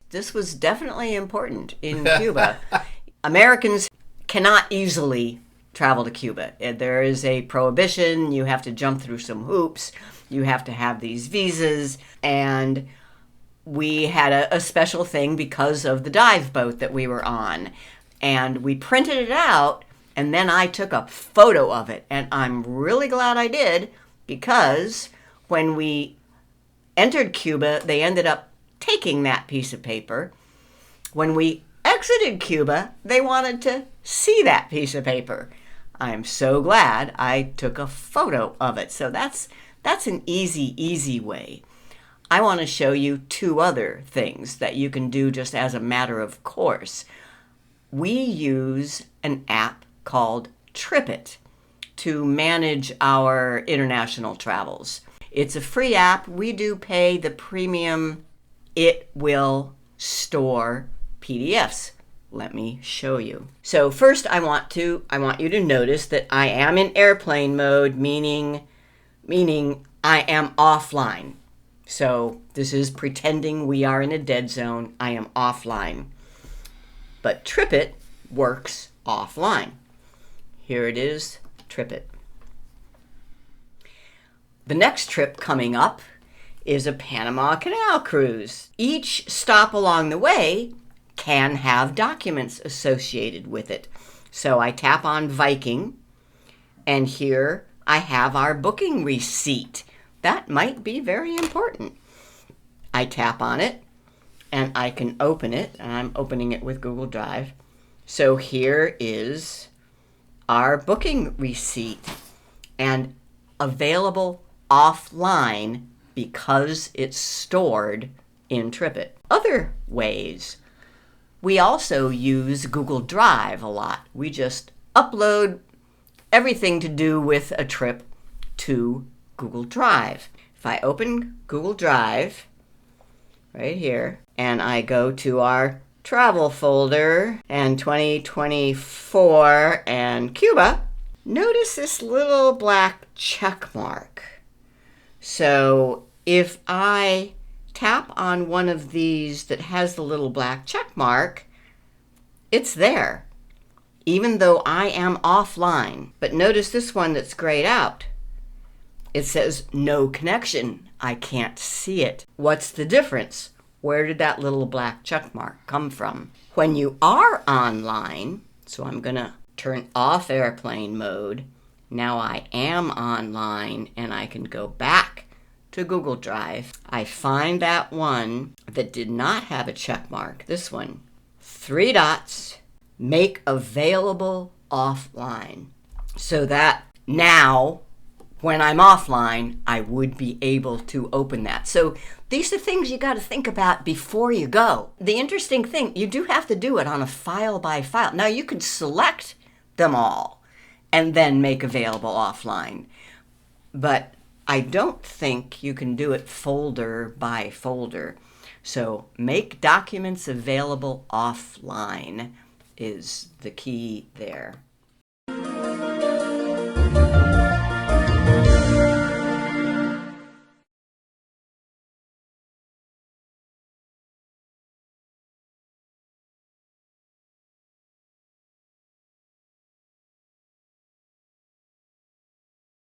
this was definitely important in Cuba. Americans cannot easily travel to Cuba. There is a prohibition. You have to jump through some hoops. You have to have these visas. And we had a special thing because of the dive boat that we were on. And we printed it out, and then I took a photo of it. And I'm really glad I did, because when we entered Cuba, they ended up taking that piece of paper. When we exited Cuba, they wanted to see that piece of paper. I'm so glad I took a photo of it. So that's an easy way. I want to show you 2 other things that you can do just as a matter of course. We use an app called TripIt to manage our international travels. It's a free app. We do pay the premium. It will store PDFs. Let me show you. So first I want you to notice that I am in airplane mode, meaning I am offline. So this is pretending we are in a dead zone. I am offline. But TripIt works offline. Here it is, TripIt. The next trip coming up is a Panama Canal cruise. Each stop along the way can have documents associated with it. So I tap on Viking, and here I have our booking receipt. That might be very important. I tap on it, and I can open it, and I'm opening it with Google Drive. So here is our booking receipt, and available offline because it's stored in TripIt. Other ways. We also use Google Drive a lot. We just upload everything to do with a trip to Google Drive. If I open Google Drive right here, and I go to our travel folder and 2024 and Cuba, notice this little black check mark. So if I tap on one of these that has the little black check mark, it's there, even though I am offline. But notice this one that's grayed out. It says no connection. I can't see it. What's the difference? Where did that little black check mark come from? When you are online, so I'm gonna turn off airplane mode. Now I am online, and I can go back to Google Drive. I find that one that did not have a check mark. This one. 3 dots, make available offline. So that now, when I'm offline, I would be able to open that. So these are things you got to think about before you go. The interesting thing, you do have to do it on a file by file. Now you could select them all and then make available offline. But I don't think you can do it folder by folder. So make documents available offline is the key there.